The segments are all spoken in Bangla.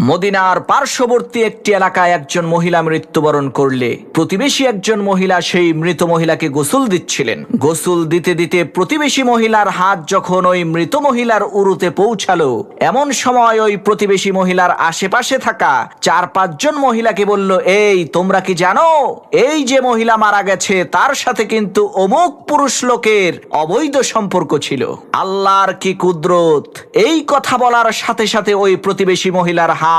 মদিনার পার্শ্ববর্তী একটি এলাকায় একজন মহিলা মৃত্যুবরণ করলে প্রতিবেশী একজন মহিলা সেই মৃত মহিলাকে গোসল দিচ্ছিলেন। গোসল দিতে দিতে প্রতিবেশী মহিলার হাত যখন ওই মৃত মহিলার উরুতে পৌঁছালো, এমন সময় ওই প্রতিবেশী মহিলার আশেপাশে থাকা 4-5 জন মহিলাকে বলল, এই তোমরা কি জানো এই যে মহিলা মারা গেছে তার সাথে কিন্তু অমুক পুরুষ লোকের অবৈধ সম্পর্ক ছিল। আল্লাহর কি কুদরত! এই কথা বলার সাথে সাথে ওই প্রতিবেশী মহিলার হাত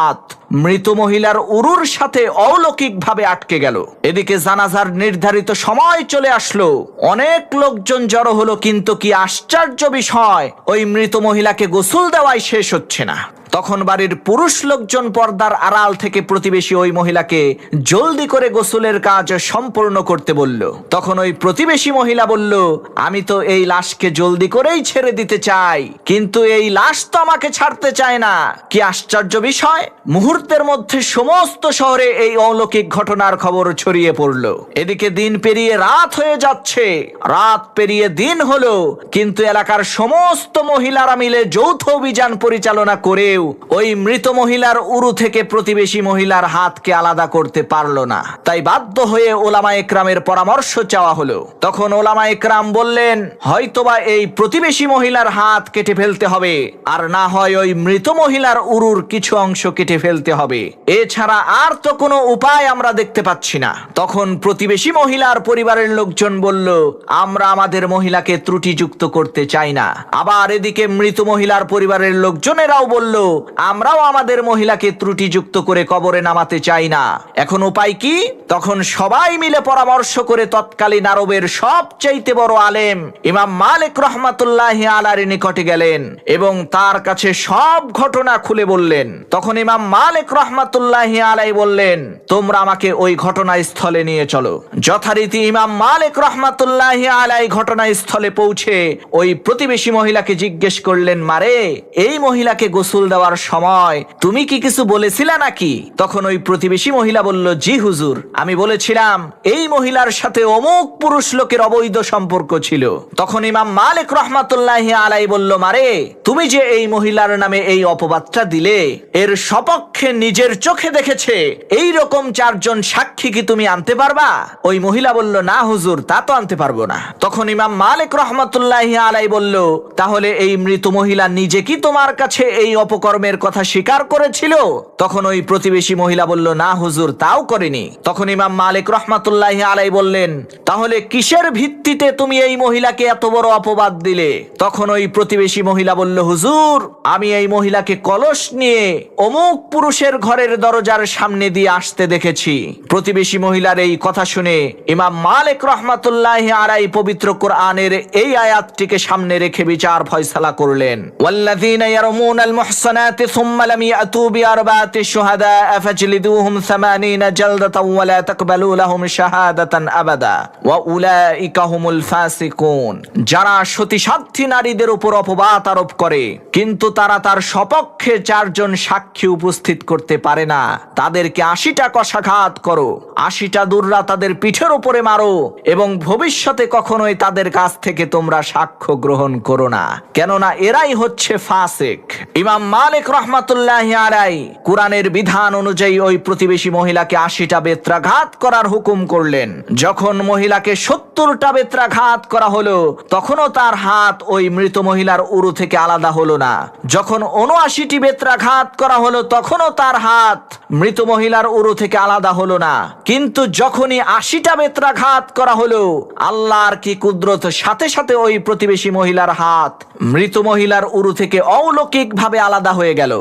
মৃত মহিলার উরুর সাথে অলৌকিকভাবে আটকে গেল। এদিকে জানাজার নির্ধারিত সময় চলে আসলো, অনেক লোকজন জড়ো হলো, কিন্তু কি আশ্চর্য বিষয়, ওই মৃত মহিলাকে গোসল দেওয়াই শেষ হচ্ছে না। তখন বাড়ির পুরুষ লোকজন পর্দার আড়াল থেকে প্রতিবেশী ওই মহিলাকে জলদি করে গোসলের কাজ সম্পূর্ণ করতে বলল। তখন ওই প্রতিবেশী মহিলা বলল, আমি তো এই লাশকে জলদি করেই ছেড়ে দিতে চাই, কিন্তু এই লাশ তো আমাকে ছাড়তে চায় না। কি আশ্চর্য বিষয়! মুহূর্তের মধ্যে সমস্ত শহরে এই অলৌকিক ঘটনার খবর ছড়িয়ে পড়ল। এদিকে দিন পেরিয়ে রাত হয়ে যাচ্ছে, রাত পেরিয়ে দিন হলো, কিন্তু এলাকার সমস্ত মহিলারা মিলে যৌথ অভিযান পরিচালনা করে ওই মৃত মহিলার উরু থেকে প্রতিবেশী মহিলার হাতকে আলাদা করতে পারলো না। তাই বাধ্য হয়ে ওলামা একরামের পরামর্শ চাওয়া হলো। তখন ওলামা একরাম বললেন, হয়তোবা এই প্রতিবেশী মহিলার হাত কেটে ফেলতে হবে, আর না হয় ওই মৃত মহিলার উরুর কিছু অংশ কেটে ফেলতে হবে, এছাড়া আর তো কোনো উপায় আমরা দেখতে পাচ্ছি না। তখন প্রতিবেশী মহিলার পরিবারের লোকজন বলল, আমরা আমাদের মহিলাকে ত্রুটিযুক্ত করতে চাই না। আবার এদিকে মৃত মহিলার পরিবারের লোকজনেরাও বলল, আমরাও আমাদের মহিলাকে ত্রুটিযুক্ত করে কবরে নামাতে চাই না। এখন উপায় কি? তখন সবাই মিলে পরামর্শ করে তৎকালীন আরবের সবচাইতে বড় আলেম ইমাম মালিক রহমাতুল্লাহি আলাইহির নিকটে গেলেন এবং তার কাছে সব ঘটনা খুলে বললেন। তখন ইমাম মালিক রহমাতুল্লাহি আলাইহি বললেন, তোমরা আমাকে ওই ঘটনাস্থলে নিয়ে চলো। যথারীতি ইমাম মালিক রহমাতুল্লাহি আলাইহি ঘটনাস্থলে পৌঁছে ওই প্রতিবেশী মহিলাকে জিজ্ঞেস করলেন, মারে, এই মহিলাকে গোসল দেওয়ার সময় তুমি কি কিছু বলেছিলে নাকি? তখন ওই প্রতিবেশী মহিলা বলল, জি হুজুর, আমি বলেছিলাম এই মহিলার সাথে অমুক পুরুষ লোকের অবৈধ সম্পর্ক ছিল। তখন ইমাম মালিক রহমাতুল্লাহি আলাইহি বলল, মারে, তুমি যে এই মহিলার নামে এই অপবাদটা দিলে, এর সপক্ষে নিজের চোখে দেখেছে এই রকম 4 জন সাক্ষী কি তুমি আনতে পারবা? ওই মহিলা বলল, না হুজুর, তা তো আনতে পারবো না। তখন ইমাম মালিক রহমাতুল্লাহি আলাইহি বলল, তাহলে এই মৃত মহিলা নিজে কি তোমার কাছে এই অপকর্মের কথা স্বীকার করেছিল? তখন ওই প্রতিবেশী মহিলা বলল, না হুজুর, তাও করেনি। তখন ইমাম মালিক রহমাতুল্লাহি আলাইহি বললেন, তাহলে কিসের ভিত্তিতে তুমি এই মহিলাকে এত বড় অপবাদ দিলে? তখন ওই প্রতিবেশী মহিলা বলল, হুজুর, আমি এই মহিলাকে কলস নিয়ে অমুক পুরুষের ঘরের দরজার সামনে দিয়ে আসতে দেখেছি। প্রতিবেশী মহিলার এই কথা শুনে ইমাম মালিক রহমাতুল্লাহি আলাইহি পবিত্র কোরআনের এই আয়াতটিকে সামনে রেখে বিচার ফয়সালা করলেন, ওয়াল্লাযীনা ইয়ারমুনাল মুহসানাতি সুম্মা লাম ইয়াতু বিআরবাতি শুহাদা ফাজলিদুহুম 80 জালদাতান ওয়া লা তাকবালু লাহুম শাহাদাতান আবাদা ওয়া উলাইকা হুমুল ফাসিকুন। যারা সতীসাধ্যী নারীদের উপর অপবাদ আরোপ করে কিন্তু তারা তার সপক্ষে 4 জন সাক্ষী উপস্থিত করতে পারে না, তাদেরকে 80টা কষাঘাত করো, 80টা দুররা তাদের পিঠের উপরে মারো, এবং ভবিষ্যতে কখনোই তাদের কাছ থেকে তোমরা সাক্ষ্য গ্রহণ করো না, কেননা এরাই হচ্ছে ফাসিক। ইমাম মালিক রহমাতুল্লাহি আলাইহি কুরআনের বিধান অনুযায়ী ওই প্রতিবেশী মহিলাকে 80টা বেত্রাঘাত করার হুকুম করলেন। যখন মহিলাকে 70টা বেত্রাঘাত করা হলো, তখনও তার হাত ওই মৃত মহিলার উরু থেকে আলাদা হলো না। যখন 79টি বেত্রাঘাত করা হলো, তখনও তার হাত মৃত মহিলার উরু থেকে আলাদা হলো না। কিন্তু যখনই 80টা বেত্রাঘাত করা হলো, আল্লাহর কি কুদরত, সাথে সাথে ওই প্রতিবেশী মহিলার হাত মৃত মহিলার উরু থেকে অলৌকিকভাবে আলাদা হয়ে গেল।